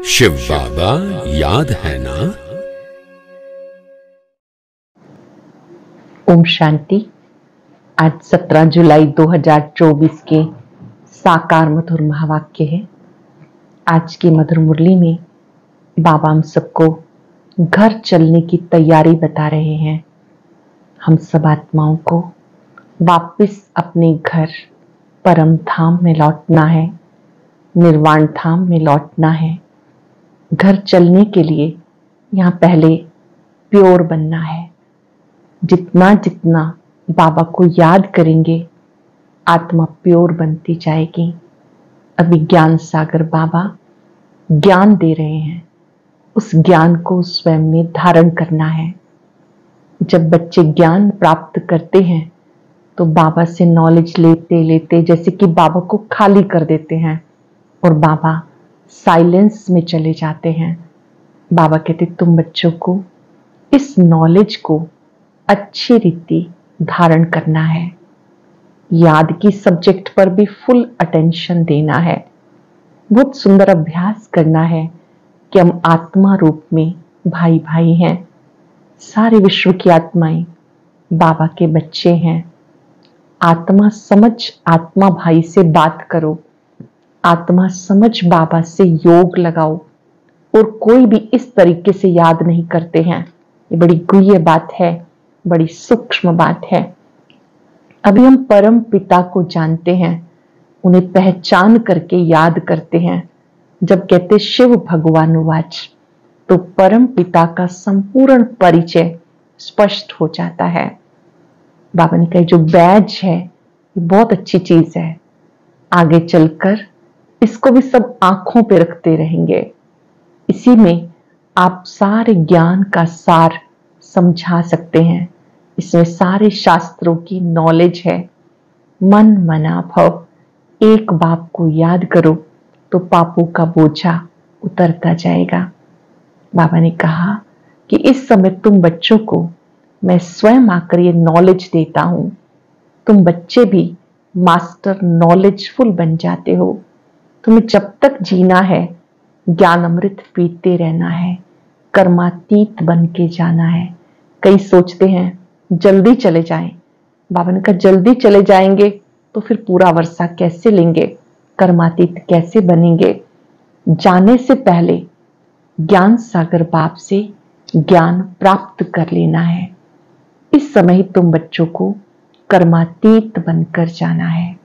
शिव बाबा याद है ना। ओम शांति। आज 17 जुलाई 2024 के साकार मधुर महावाक्य है। आज की मधुर मुरली में बाबा हम सबको घर चलने की तैयारी बता रहे हैं। हम सब आत्माओं को वापस अपने घर परम धाम में लौटना है, निर्वाण धाम में लौटना है। घर चलने के लिए यहाँ पहले प्योर बनना है। जितना जितना बाबा को याद करेंगे आत्मा प्योर बनती जाएगी। अभी ज्ञान सागर बाबा ज्ञान दे रहे हैं, उस ज्ञान को स्वयं में धारण करना है। जब बच्चे ज्ञान प्राप्त करते हैं तो बाबा से नॉलेज लेते लेते जैसे कि बाबा को खाली कर देते हैं और बाबा साइलेंस में चले जाते हैं। बाबा कहते तुम बच्चों को इस नॉलेज को अच्छी रीति धारण करना है। याद की सब्जेक्ट पर भी फुल अटेंशन देना है। बहुत सुंदर अभ्यास करना है कि हम आत्मा रूप में भाई भाई हैं। सारे विश्व की आत्माएं बाबा के बच्चे हैं। आत्मा समझ आत्मा भाई से बात करो, आत्मा समझ बाबा से योग लगाओ। और कोई भी इस तरीके से याद नहीं करते हैं। ये बड़ी गुह्य बात है, बड़ी सूक्ष्म बात है। अभी हम परम पिता को जानते हैं, उन्हें पहचान करके याद करते हैं। जब कहते शिव भगवान वाच तो परम पिता का संपूर्ण परिचय स्पष्ट हो जाता है। बाबा ने कहा जो बैज है ये बहुत अच्छी चीज है, आगे चलकर इसको भी सब आंखों पे रखते रहेंगे। इसी में आप सारे ज्ञान का सार समझा सकते हैं। इसमें सारे शास्त्रों की नॉलेज है। मन मना भव, एक बाप को याद करो तो पापों का बोझा उतरता जाएगा। बाबा ने कहा कि इस समय तुम बच्चों को मैं स्वयं आकर ये नॉलेज देता हूं। तुम बच्चे भी मास्टर नॉलेजफुल बन जाते हो। तुम्हें जब तक जीना है ज्ञान अमृत पीते रहना है, कर्मातीत बन के जाना है। कई सोचते हैं जल्दी चले जाएं। बाबा ने कहा जल्दी चले जाएंगे तो फिर पूरा वर्षा कैसे लेंगे, कर्मातीत कैसे बनेंगे। जाने से पहले ज्ञान सागर बाप से ज्ञान प्राप्त कर लेना है। इस समय ही तुम बच्चों को कर्मातीत बनकर जाना है।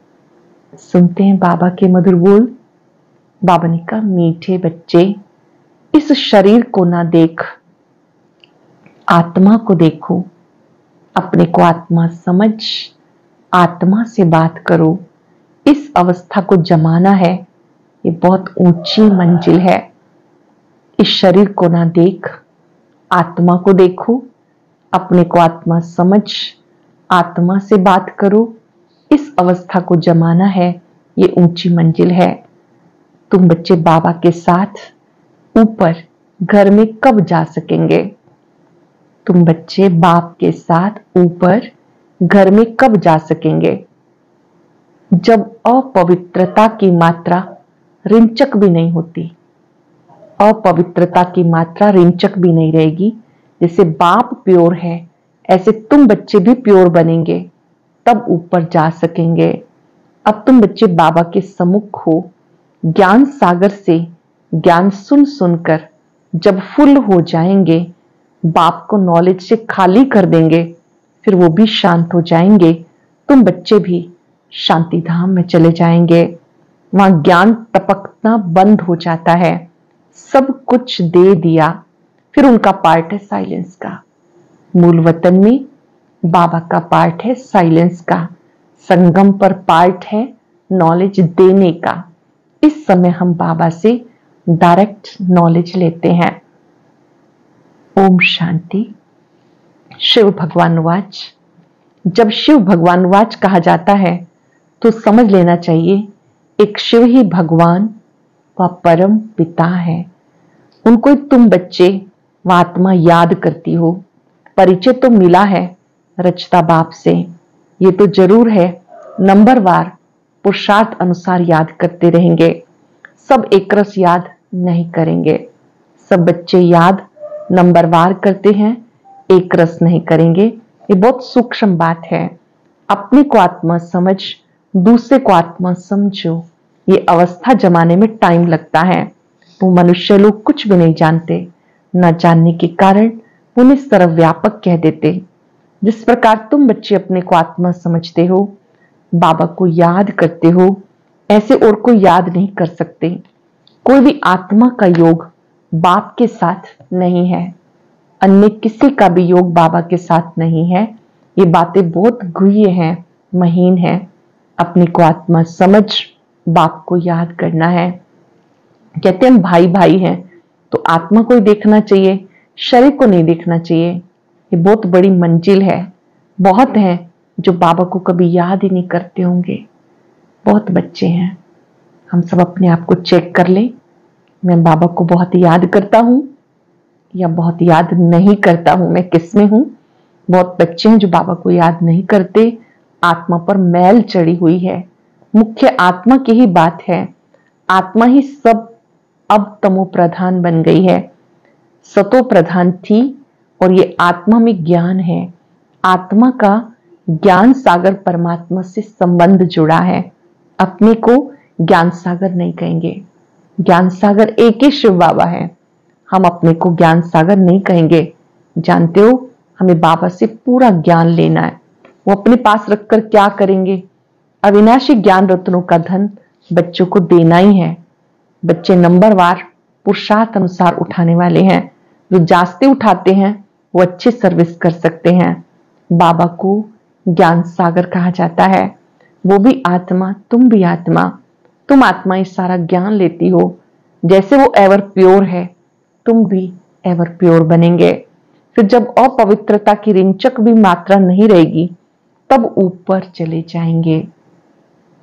सुनते हैं बाबा के मधुर बोल। बाबा ने कहा मीठे बच्चे इस शरीर को ना देख, आत्मा को देखो। अपने को आत्मा समझ, आत्मा से बात करो। इस अवस्था को जमाना है, ये बहुत ऊंची मंजिल है। इस शरीर को ना देख, आत्मा को देखो। अपने को आत्मा समझ, आत्मा से बात करो। इस अवस्था को जमाना है, ये ऊंची मंजिल है। तुम बच्चे बाबा के साथ ऊपर घर में कब जा सकेंगे? तुम बच्चे बाप के साथ ऊपर घर में कब जा सकेंगे? जब अपवित्रता की मात्रा रिंचक भी नहीं होती, अपवित्रता की मात्रा रिंचक भी नहीं रहेगी। जैसे बाप प्योर है ऐसे तुम बच्चे भी प्योर बनेंगे, तब ऊपर जा सकेंगे। अब तुम बच्चे बाबा के सम्मुख हो, ज्ञान सागर से ज्ञान सुन सुनकर जब फुल हो जाएंगे, बाप को नॉलेज से खाली कर देंगे, फिर वो भी शांत हो जाएंगे। तुम बच्चे भी शांति धाम में चले जाएंगे। वहां ज्ञान टपकना बंद हो जाता है। सब कुछ दे दिया, फिर उनका पार्ट है साइलेंस का। मूल वतन में बाबा का पार्ट है साइलेंस का, संगम पर पार्ट है नॉलेज देने का। इस समय हम बाबा से डायरेक्ट नॉलेज लेते हैं। ओम शांति। शिव भगवान वाच। जब शिव भगवान वाच कहा जाता है तो समझ लेना चाहिए एक शिव ही भगवान व परम पिता है। उनको तुम बच्चे व आत्मा याद करती हो। परिचय तो मिला है रचता बाप से, ये तो जरूर है। नंबरवार पुरुषार्थ अनुसार याद करते रहेंगे। सब एक रस याद नहीं करेंगे। सब बच्चे याद नंबरवार करते हैं, एक रस नहीं करेंगे। ये बहुत सूक्ष्म बात है। अपने को आत्मा समझ, दूसरे को आत्मा समझो। ये अवस्था जमाने में टाइम लगता है। वो मनुष्य लोग कुछ भी नहीं जानते, न जानने के कारण उन्हें इस तरह व्यापक कह देते। जिस प्रकार तुम बच्चे अपने को आत्मा समझते हो, बाबा को याद करते हो, ऐसे और कोई याद नहीं कर सकते। कोई भी आत्मा का योग बाप के साथ नहीं है, अन्य किसी का भी योग बाबा के साथ नहीं है। ये बातें बहुत गुह्य हैं, महीन हैं। अपने को आत्मा समझ, बाप को याद करना है। कहते हैं हम भाई भाई हैं, तो आत्मा को ही देखना चाहिए, शरीर को नहीं देखना चाहिए। ये बहुत बड़ी मंजिल है। बहुत हैं जो बाबा को कभी याद ही नहीं करते होंगे। बहुत बच्चे हैं। हम सब अपने आप को चेक कर लें, मैं बाबा को बहुत याद करता हूं या बहुत याद नहीं करता हूं, मैं किस में हूं। बहुत बच्चे हैं जो बाबा को याद नहीं करते। आत्मा पर मैल चढ़ी हुई है। मुख्य आत्मा की ही बात है। आत्मा ही सब अब तमो प्रधान बन गई है। सतो प्रधान थी और ये आत्मा में ज्ञान है। आत्मा का ज्ञान सागर परमात्मा से संबंध जुड़ा है। अपने को ज्ञान सागर नहीं कहेंगे। ज्ञान सागर एक ही शिव बाबा है। हम अपने को ज्ञान सागर नहीं कहेंगे। जानते हो, हमें बाबा से पूरा ज्ञान लेना है। वो अपने पास रखकर क्या करेंगे? अविनाशी ज्ञान रत्नों का धन बच्चों को देना ही है। बच्चे नंबरवार पुरुषार्थ अनुसार उठाने वाले हैं। जो जास्ते उठाते हैं वो अच्छी सर्विस कर सकते हैं। बाबा को ज्ञान सागर कहा जाता है। वो भी आत्मा, तुम भी आत्मा। तुम आत्मा ही सारा ज्ञान लेती हो। जैसे वो एवर प्योर है, तुम भी एवर प्योर बनेंगे। फिर जब अपवित्रता की रिंचक भी मात्रा नहीं रहेगी, तब ऊपर चले जाएंगे।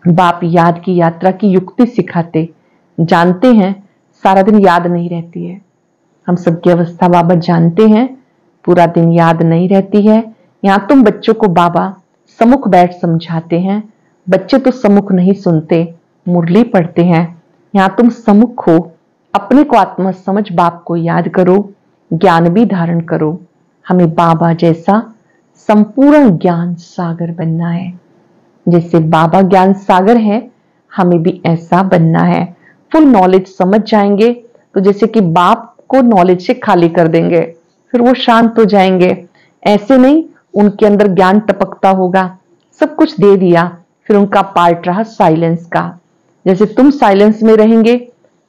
बाप याद की यात्रा की युक्ति सिखाते। जानते हैं सारा दिन याद नहीं रहती है। हम सबकी अवस्था बाबा जानते हैं, पूरा दिन याद नहीं रहती है। यहाँ तुम बच्चों को बाबा सम्मुख बैठ समझाते हैं। बच्चे तो सम्मुख नहीं सुनते, मुरली पढ़ते हैं। यहाँ तुम सम्मुख हो। अपने को आत्मा समझ बाप को याद करो, ज्ञान भी धारण करो। हमें बाबा जैसा संपूर्ण ज्ञान सागर बनना है। जैसे बाबा ज्ञान सागर है, हमें भी ऐसा बनना है। फुल नॉलेज समझ जाएंगे तो जैसे कि बाप को नॉलेज से खाली कर देंगे, फिर वो शांत हो जाएंगे। ऐसे नहीं, उनके अंदर ज्ञान टपकता होगा। सब कुछ दे दिया, फिर उनका पार्ट रहा साइलेंस का। जैसे तुम साइलेंस में रहेंगे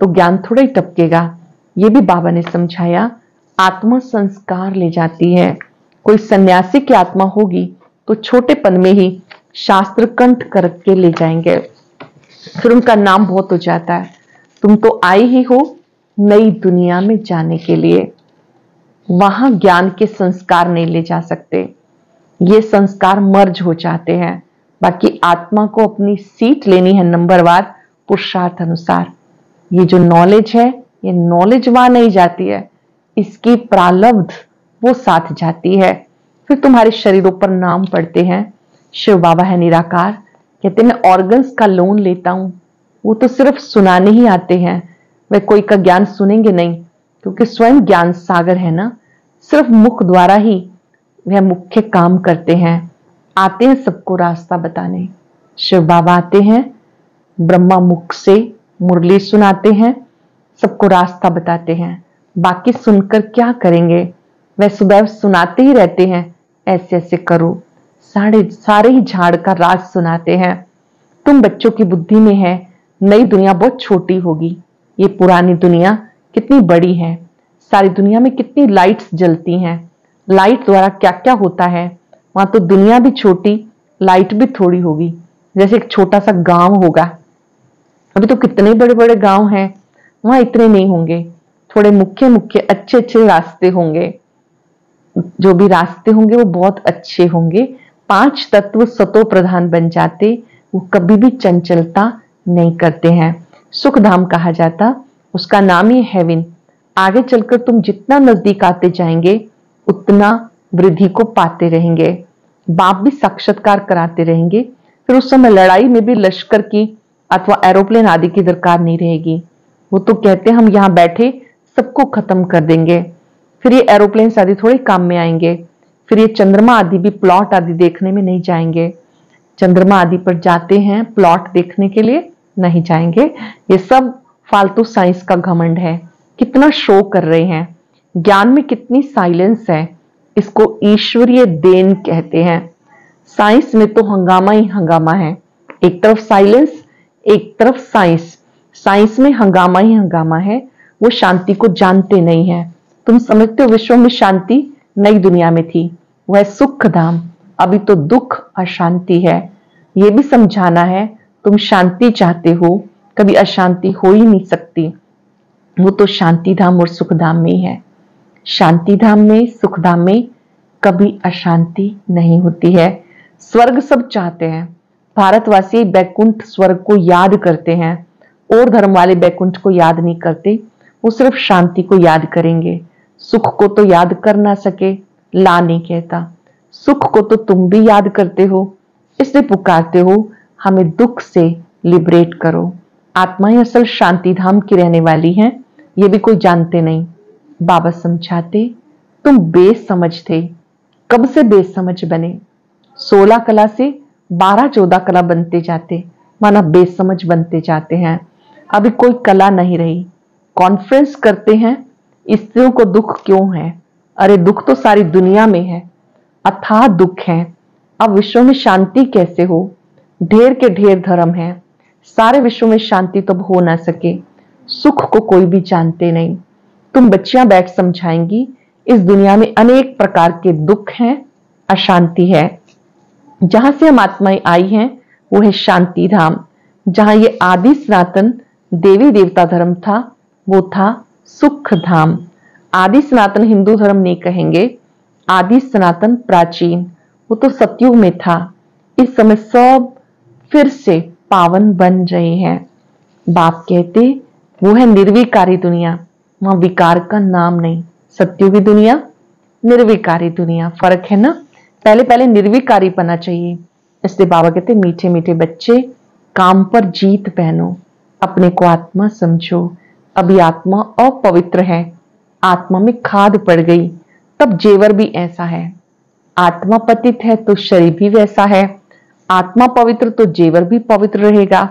तो ज्ञान थोड़ा ही टपकेगा। ये भी बाबा ने समझाया। आत्मा संस्कार ले जाती है। कोई सन्यासी की आत्मा होगी तो छोटेपन में ही शास्त्र कंठ करके ले जाएंगे, फिर उनका नाम बहुत हो जाता है। तुम तो आए ही हो नई दुनिया में जाने के लिए। वहां ज्ञान के संस्कार नहीं ले जा सकते। ये संस्कार मर्ज हो जाते हैं। बाकी आत्मा को अपनी सीट लेनी है नंबरवार पुरुषार्थ अनुसार। ये जो नॉलेज है, ये नॉलेज वहां नहीं जाती है, इसकी प्रालब्ध वो साथ जाती है। फिर तुम्हारे शरीरों पर नाम पड़ते हैं। शिव बाबा है निराकार। कहते हैं मैं ऑर्गन्स का लोन लेता हूं। वो तो सिर्फ सुनाने ही आते हैं, वे कोई का ज्ञान सुनेंगे नहीं, क्योंकि स्वयं ज्ञान सागर है ना। सिर्फ मुख द्वारा ही वह मुख्य काम करते हैं। आते हैं सबको रास्ता बताने। शिव बाबा आते हैं, ब्रह्मा मुख से मुरली सुनाते हैं, सबको रास्ता बताते हैं। बाकी सुनकर क्या करेंगे? वह सदैव सुनाते ही रहते हैं, ऐसे ऐसे करो। सारे ही झाड़ का राज सुनाते हैं। तुम बच्चों की बुद्धि में है नई दुनिया बहुत छोटी होगी, ये पुरानी दुनिया कितनी बड़ी है। सारी दुनिया में कितनी लाइट्स जलती हैं। लाइट द्वारा क्या क्या होता है। वहां तो दुनिया भी छोटी, लाइट भी थोड़ी होगी। जैसे एक छोटा सा गांव होगा। अभी तो कितने बड़े बड़े गांव हैं, वहां इतने नहीं होंगे। थोड़े मुख्य मुख्य अच्छे अच्छे रास्ते होंगे। जो भी रास्ते होंगे वो बहुत अच्छे होंगे। 5 तत्व सतो प्रधान बन जाते। वो कभी भी चंचलता नहीं करते हैं। सुख धाम कहा जाता, उसका नाम ही हेवन। आगे चलकर तुम जितना नजदीक आते जाएंगे उतना वृद्धि को पाते रहेंगे। बाप भी साक्षात्कार कराते रहेंगे। फिर उस समय लड़ाई में भी लश्कर की अथवा एरोप्लेन आदि की दरकार नहीं रहेगी। वो तो कहते हैं हम यहाँ बैठे सबको खत्म कर देंगे, फिर ये एरोप्लेन आदि थोड़े काम में आएंगे, फिर ये चंद्रमा आदि भी प्लॉट आदि देखने में नहीं जाएंगे। चंद्रमा आदि पर जाते हैं प्लॉट देखने के लिए, नहीं जाएंगे। ये सब फालतू साइंस का घमंड है। कितना शो कर रहे हैं, ज्ञान में कितनी साइलेंस है, इसको ईश्वरीय देन कहते हैं। साइंस में तो हंगामा ही हंगामा है, एक तरफ साइलेंस एक तरफ साइंस। साइंस में हंगामा ही हंगामा है, वो शांति को जानते नहीं है। तुम समझते हो विश्व में शांति नई दुनिया में थी, वह सुख धाम, अभी तो दुख अशांति है। ये भी समझाना है तुम शांति चाहते हो, कभी अशांति हो ही नहीं सकती। वो तो शांति धाम और सुख धाम में ही है। शांति धाम में सुख धाम में कभी अशांति नहीं होती है। स्वर्ग सब चाहते हैं, भारतवासी बैकुंठ स्वर्ग को याद करते हैं, और धर्म वाले बैकुंठ को याद नहीं करते, वो सिर्फ शांति को याद करेंगे। सुख को तो याद कर ना सके, ला नहीं कहता। सुख को तो तुम भी याद करते हो, इसलिए पुकारते हो हमें दुख से लिबरेट करो। आत्मा ही असल शांति धाम की रहने वाली है, ये भी कोई जानते नहीं। बाबा समझाते तुम बेसमझ थे, कब से बेसमझ बने। 16 कला से 12-14 कला बनते जाते, माना बेसमझ बनते जाते हैं। अभी कोई कला नहीं रही। कॉन्फ्रेंस करते हैं स्त्रियों को दुख क्यों है, अरे दुख तो सारी दुनिया में है, अथाह दुख है। अब विश्व में शांति कैसे हो, ढेर के ढेर धर्म है, सारे विश्व में शांति तो हो ना सके। सुख को कोई भी जानते नहीं। तुम बच्चियां बैठ समझाएंगी इस दुनिया में अनेक प्रकार के दुख हैं, अशांति है। जहां से हम आत्माएं आई हैं वो है शांति धाम। जहां ये आदि सनातन देवी देवता धर्म था वो था सुख धाम। आदि सनातन हिंदू धर्म नहीं कहेंगे, आदि सनातन प्राचीन, वो तो सतयुग में था। इस समय सब फिर से पावन बन रहे हैं। बाप कहते वो है निर्विकारी दुनिया, वहां विकार का नाम नहीं। सत्युगी दुनिया, निर्विकारी दुनिया, फर्क है ना। पहले पहले निर्विकारी बना चाहिए, इसलिए बाबा कहते मीठे मीठे बच्चे काम पर जीत पहनो, अपने को आत्मा समझो। अभी आत्मा अपवित्र है, आत्मा में खाद पड़ गई, तब जेवर भी ऐसा है। आत्मा पतित है तो शरीर भी वैसा है, आत्मा पवित्र तो जेवर भी पवित्र रहेगा।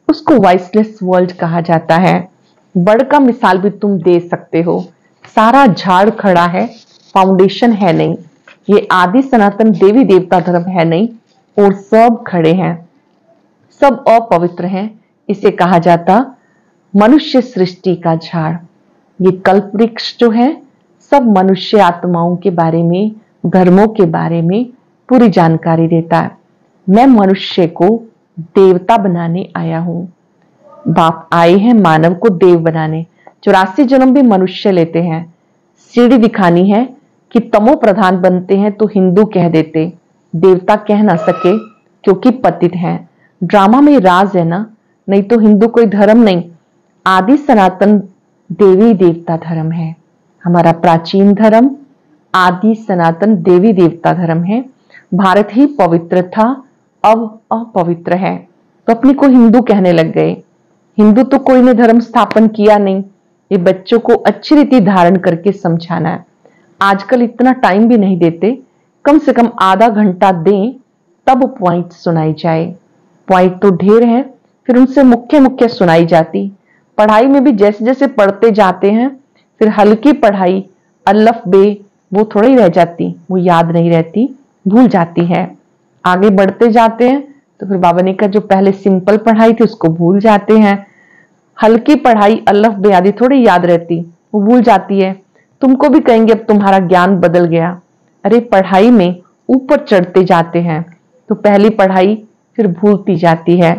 उसको वॉइसलेस वर्ल्ड कहा जाता है। बड़ का मिसाल भी तुम दे सकते हो। सारा झाड़ खड़ा है, फाउंडेशन है नहीं। ये आदि सनातन देवी देवता धर्म है नहीं, और सब खड़े हैं, सब अपवित्र हैं। इसे कहा जाता मनुष्य सृष्टि का झाड़। ये कल्प वृक्ष जो है सब मनुष्य आत्माओं के बारे में, धर्मों के बारे में पूरी जानकारी देता है। मैं मनुष्य को देवता बनाने आया हूं। बाप आए हैं मानव को देव बनाने। 84 जन्म भी मनुष्य लेते हैं। सीढ़ी दिखानी है कि तमो प्रधान बनते हैं तो हिंदू कह देते, देवता कह ना सके क्योंकि पतित हैं। ड्रामा में राज है ना, नहीं तो हिंदू कोई धर्म नहीं। आदि सनातन देवी देवता धर्म है हमारा प्राचीन धर्म। आदि सनातन देवी देवता धर्म है। भारत ही पवित्र था, अब अपवित्र है, तो अपने को हिंदू कहने लग गए। हिंदू तो कोई ने धर्म स्थापन किया नहीं। ये बच्चों को अच्छी रीति धारण करके समझाना है। आजकल इतना टाइम भी नहीं देते, कम से कम आधा घंटा दें तब पॉइंट सुनाई जाए। पॉइंट तो ढेर है, फिर उनसे मुख्य मुख्य सुनाई जाती। पढ़ाई में भी जैसे जैसे पढ़ते जाते हैं, फिर हल्की पढ़ाई अल्लफ बे वो थोड़ी रह जाती, वो याद नहीं रहती, भूल जाती है। आगे बढ़ते जाते हैं तो फिर बाबा ने कहा जो पहले सिंपल पढ़ाई थी उसको भूल जाते हैं। हल्की पढ़ाई अल्लफ बे आदि थोड़ी याद रहती, वो भूल जाती है। तुमको भी कहेंगे अब तुम्हारा ज्ञान बदल गया। अरे पढ़ाई में ऊपर चढ़ते जाते हैं तो पहली पढ़ाई फिर भूलती जाती है।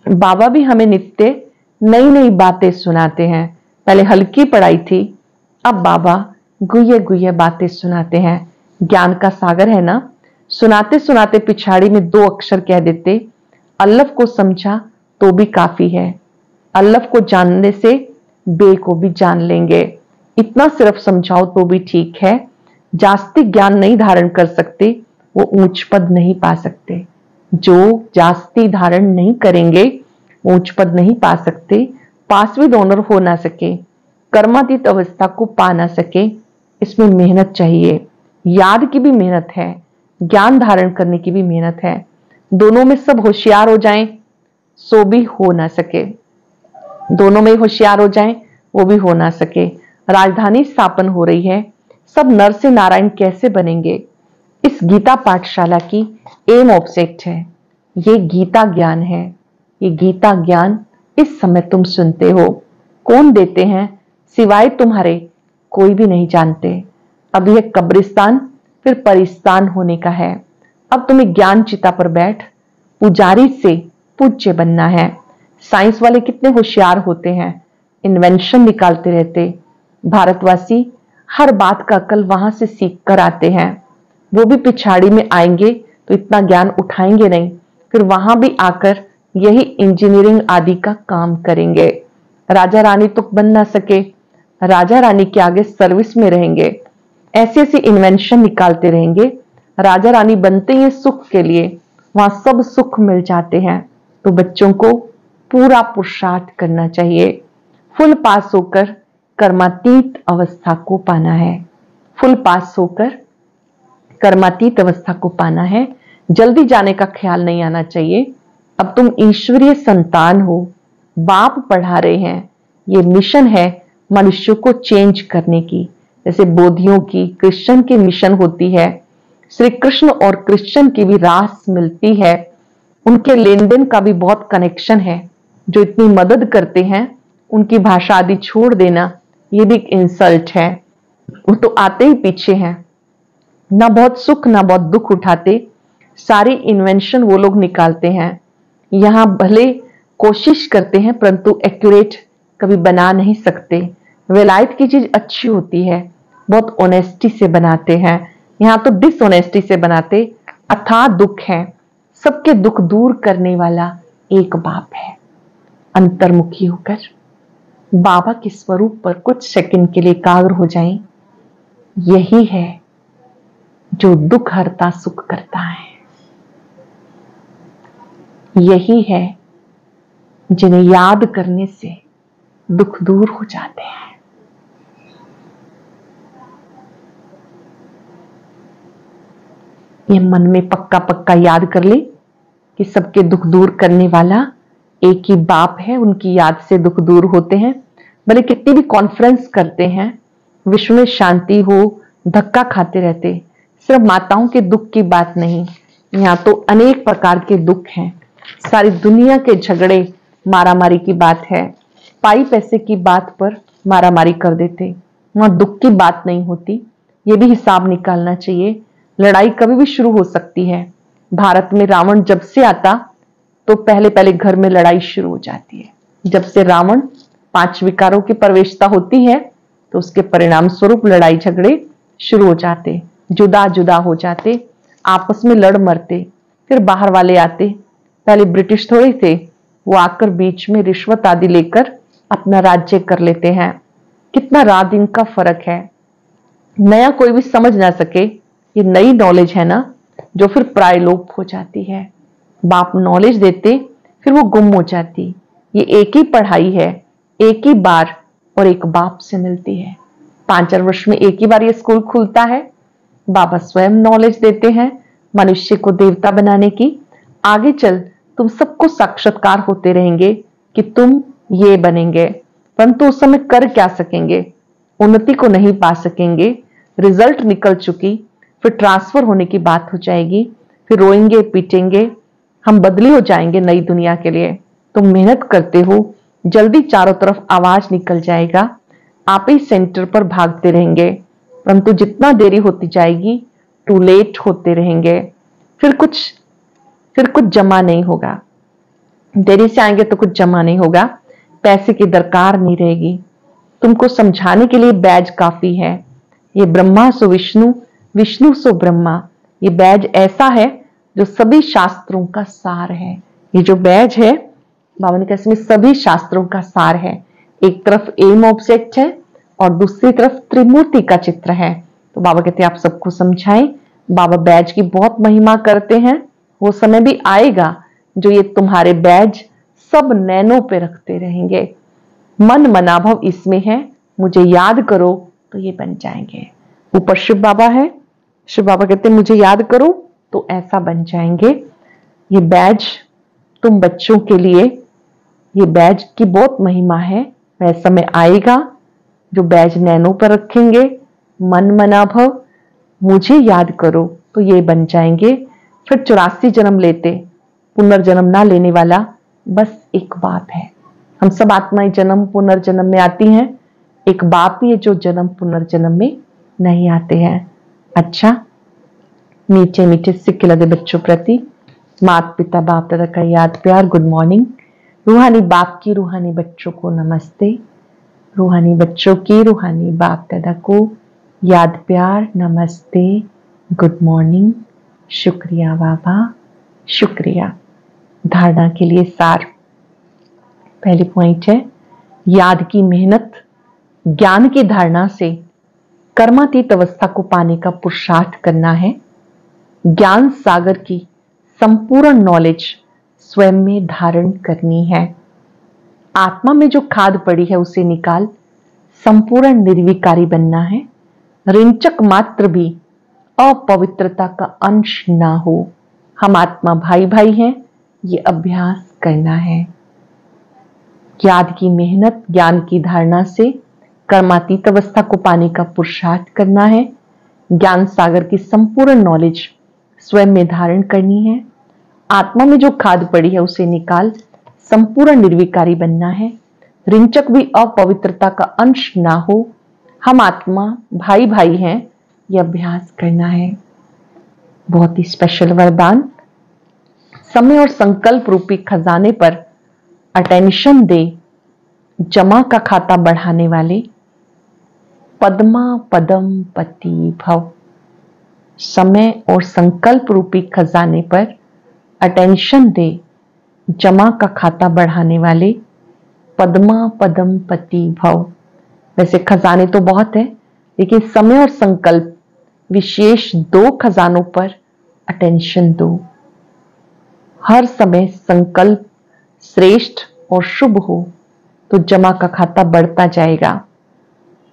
बाबा भी हमें नित्य नई नई बातें सुनाते हैं। पहले हल्की पढ़ाई थी, अब बाबा गुये गुये बातें सुनाते हैं। ज्ञान का सागर है ना। सुनाते सुनाते पिछाड़ी में 2 अक्षर कह देते, अल्लफ को समझा तो भी काफी है। अल्लफ को जानने से बे को भी जान लेंगे। इतना सिर्फ समझाओ तो भी ठीक है। जास्ती ज्ञान नहीं धारण कर सकते वो ऊंच पद नहीं पा सकते। जो जास्ती धारण नहीं करेंगे ऊंच पद नहीं पा सकते। पास विद ऑनर हो ना सके, कर्मातीत अवस्था को पा ना सके, इसमें मेहनत चाहिए। याद की भी मेहनत है, ज्ञान धारण करने की भी मेहनत है। दोनों में सब होशियार हो जाएं सो भी हो ना सके, दोनों में होशियार हो जाएं वो भी हो ना सके। राजधानी स्थापन हो रही है, सब नर से नारायण कैसे बनेंगे? इस गीता पाठशाला की एम ऑब्जेक्ट है, ये गीता ज्ञान है। ये गीता ज्ञान इस समय तुम सुनते हो, कौन देते हैं सिवाय तुम्हारे कोई भी नहीं जानते। अब यह कब्रिस्तान फिर परिस्तान होने का है। अब तुम्हें ज्ञान चिता पर बैठ पुजारी से पूज्य बनना है। साइंस वाले कितने होशियार होते हैं, इन्वेंशन निकालते रहते। भारतवासी हर बात का अकल वहां से सीख कर आते हैं। वो भी पिछाड़ी में आएंगे तो इतना ज्ञान उठाएंगे नहीं, फिर वहां भी आकर यही इंजीनियरिंग आदि का काम करेंगे। राजा रानी तो बन ना सके, राजा रानी के आगे सर्विस में रहेंगे, ऐसे ऐसे इन्वेंशन निकालते रहेंगे। राजा रानी बनते ही सुख के लिए, वहां सब सुख मिल जाते हैं। तो बच्चों को पूरा पुरुषार्थ करना चाहिए, फुल पास होकर कर्मातीत अवस्था को पाना है। फुल पास होकर कर्मातीत अवस्था को पाना है। जल्दी जाने का ख्याल नहीं आना चाहिए। अब तुम ईश्वरीय संतान हो, बाप पढ़ा रहे हैं, ये मिशन है मनुष्य को चेंज करने की। जैसे बोधियों की क्रिश्चियन की मिशन होती है, श्री कृष्ण और क्रिश्चियन की भी रास मिलती है, उनके लेन देन का भी बहुत कनेक्शन है। जो इतनी मदद करते हैं उनकी भाषा आदि छोड़ देना ये भी एक इंसल्ट है। वो तो आते ही पीछे हैं, ना बहुत सुख ना बहुत दुख उठाते, सारी इन्वेंशन वो लोग निकालते हैं। यहाँ भले कोशिश करते हैं परंतु एक्यूरेट कभी बना नहीं सकते। वेलायत की चीज अच्छी होती है, बहुत ऑनेस्टी से बनाते हैं, यहाँ तो डिसऑनेस्टी से बनाते। अथाह दुख है, सबके दुख दूर करने वाला एक बाप है। अंतर्मुखी होकर बाबा के स्वरूप पर कुछ सेकंड के लिए एकाग्र हो जाएं। यही है जो दुख हरता सुख करता है, यही है जिन्हें याद करने से दुख दूर हो जाते हैं। ये मन में पक्का पक्का याद कर ले कि सबके दुख दूर करने वाला एक ही बाप है, उनकी याद से दुख दूर होते हैं। भले कितनी भी कॉन्फ्रेंस करते हैं, विश्व में शांति हो, धक्का खाते रहते। सिर्फ माताओं के दुख की बात नहीं, यहाँ तो अनेक प्रकार के दुख हैं। सारी दुनिया के झगड़े मारामारी की बात है, पाई पैसे की बात पर मारामारी कर देते, वहां दुख की बात नहीं होती। ये भी हिसाब निकालना चाहिए। लड़ाई कभी भी शुरू हो सकती है। भारत में रावण जब से आता तो पहले पहले घर में लड़ाई शुरू हो जाती है। जब से रावण 5 विकारों की प्रवेशता होती है तो उसके परिणाम स्वरूप लड़ाई झगड़े शुरू हो जाते, जुदा जुदा हो जाते, आपस में लड़ मरते। फिर बाहर वाले आते, पहले ब्रिटिश थोड़े थे, वो आकर बीच में रिश्वत आदि लेकर अपना राज्य कर लेते हैं। कितना रात दिन का फर्क है। नया कोई भी समझ ना सके, ये नई नॉलेज है ना जो फिर प्रायलोप हो जाती है। बाप नॉलेज देते फिर वो गुम हो जाती। ये एक ही पढ़ाई है, एक ही बार और एक बाप से मिलती है। 5 वर्ष में एक ही बार ये स्कूल खुलता है। बाबा स्वयं नॉलेज देते हैं मनुष्य को देवता बनाने की। आगे चल तुम सबको साक्षात्कार होते रहेंगे कि तुम ये बनेंगे, परंतु उस समय कर क्या सकेंगे? उन्नति को नहीं पा सकेंगे। रिजल्ट निकल चुकी, फिर ट्रांसफर होने की बात हो जाएगी, फिर रोएंगे पीटेंगे, हम बदली हो जाएंगे नई दुनिया के लिए। तुम मेहनत करते हो, जल्दी चारों तरफ आवाज निकल जाएगा, आप ही सेंटर पर भागते रहेंगे, परंतु जितना देरी होती जाएगी टू लेट होते रहेंगे। फिर कुछ जमा नहीं होगा। देरी से आएंगे तो कुछ जमा नहीं होगा, पैसे की दरकार नहीं रहेगी। तुमको समझाने के लिए बैज काफी है। ये ब्रह्मा सो विष्णु, विष्णु सो ब्रह्मा, ये बैज ऐसा है जो सभी शास्त्रों का सार है। ये जो बैज है बाबा ने कहा इसमें सभी शास्त्रों का सार है। एक तरफ एम ऑब्जेक्ट है और दूसरी तरफ त्रिमूर्ति का चित्र है। तो बाबा कहते हैं आप सबको समझाएं। बाबा बैज की बहुत महिमा करते हैं। वो समय भी आएगा जो ये तुम्हारे बैज सब नैनो पे रखते रहेंगे। मन मनाभव इसमें है, मुझे याद करो, तो ये बन जाएंगे। ऊपर शिव बाबा है, शिव बाबा कहते हैं मुझे याद करो, तो ऐसा बन जाएंगे। ये बैज तुम बच्चों के लिए, ये बैज की बहुत महिमा है। वह समय आएगा जो बैज नैनों पर रखेंगे, मन मनाभव मुझे याद करो, तो ये बन जाएंगे। फिर 84 जन्म लेते, पुनर्जन्म ना लेने वाला बस एक बाप है। हम सब आत्माएं जन्म पुनर्जन्म में आती हैं, एक बाप ही है जो जन्म पुनर्जन्म में नहीं आते हैं। अच्छा, मीठे मीठे सिक्के लगे बच्चों प्रति माता पिता बाप दादा का याद प्यार गुड मॉर्निंग। रूहानी बाप की रूहानी बच्चों को नमस्ते, रूहानी बच्चों की रूहानी बाप दादा को याद प्यार नमस्ते, गुड मॉर्निंग, शुक्रिया बाबा, शुक्रिया। धारणा के लिए सार, पहली पॉइंट है याद की मेहनत ज्ञान की धारणा से कर्मातीत अवस्था को पाने का पुरुषार्थ करना है। ज्ञान सागर की संपूर्ण नॉलेज स्वयं में धारण करनी है। आत्मा में जो खाद पड़ी है उसे निकाल संपूर्ण निर्विकारी बनना है। रिंचक मात्र भी अपवित्रता का अंश ना हो। हम आत्मा भाई भाई हैं, ये अभ्यास करना है। याद की मेहनत ज्ञान की धारणा से कर्मातीत अवस्था को पाने का पुरुषार्थ करना है। ज्ञान सागर की संपूर्ण नॉलेज स्वयं में धारण करनी है। आत्मा में जो खाद पड़ी है उसे निकाल संपूर्ण निर्विकारी बनना है। रिंचक भी अपवित्रता का अंश ना हो। हम आत्मा भाई भाई हैं, यह अभ्यास करना है। बहुत ही स्पेशल वरदान, समय और संकल्प रूपी खजाने पर अटेंशन दे, जमा का खाता बढ़ाने वाले पद्मा पदम पति भव। समय और संकल्प रूपी खजाने पर अटेंशन दे, जमा का खाता बढ़ाने वाले पद्मा पदम पति भव। वैसे खजाने तो बहुत है, लेकिन समय और संकल्प विशेष 2 खजानों पर अटेंशन दो। हर समय संकल्प श्रेष्ठ और शुभ हो तो जमा का खाता बढ़ता जाएगा।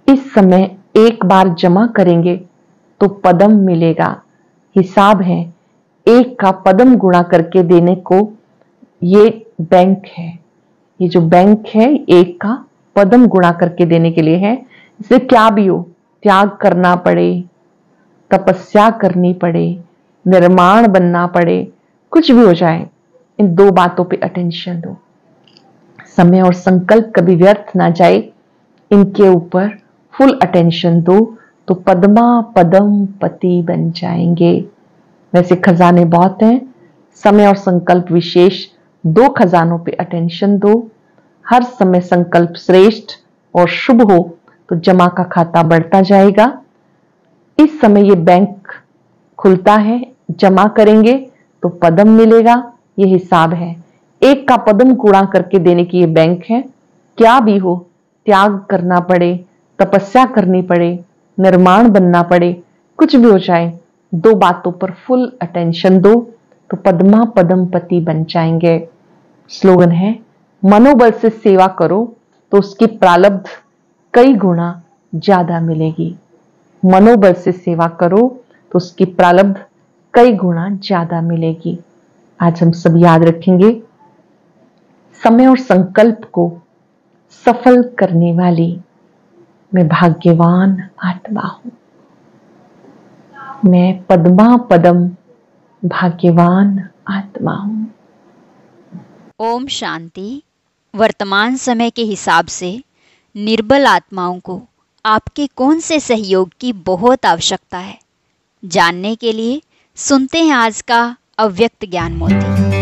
इस समय एक बार जमा करेंगे तो पदम मिलेगा। हिसाब है, 1 का पदम गुणा करके देने को ये बैंक है। ये जो बैंक है 1 का पदम गुणा करके देने के लिए है। इसे क्या भी हो, त्याग करना पड़े, तपस्या करनी पड़े, निर्माण बनना पड़े, कुछ भी हो जाए, इन 2 बातों पे अटेंशन दो। समय और संकल्प कभी व्यर्थ ना जाए, इनके ऊपर फुल अटेंशन दो तो पद्मा पदम पति बन जाएंगे। वैसे खजाने बहुत हैं, समय और संकल्प विशेष 2 खजानों पे अटेंशन दो। हर समय संकल्प श्रेष्ठ और शुभ हो तो जमा का खाता बढ़ता जाएगा। इस समय ये बैंक खुलता है, जमा करेंगे तो पदम मिलेगा। ये हिसाब है, 1 का पदम गुणा करके देने की ये बैंक है। क्या भी हो, त्याग करना पड़े, तपस्या करनी पड़े, निर्माण बनना पड़े, कुछ भी हो जाए, 2 बातों पर फुल अटेंशन दो तो पद्मा पदम पति बन जाएंगे। स्लोगन है, मनोबल से सेवा करो तो उसकी प्रारब्ध कई गुना ज्यादा मिलेगी। मनोबल से सेवा करो तो उसकी प्रारब्ध कई गुना ज्यादा मिलेगी। आज हम सब याद रखेंगे, समय और संकल्प को सफल करने वाली मैं भाग्यवान आत्मा हूं। मैं पद्मा पदम भाग्यवान आत्मा हूं। ओम शांति। वर्तमान समय के हिसाब से निर्बल आत्माओं को आपके कौन से सहयोग की बहुत आवश्यकता है, जानने के लिए सुनते हैं आज का अव्यक्त ज्ञान मोती।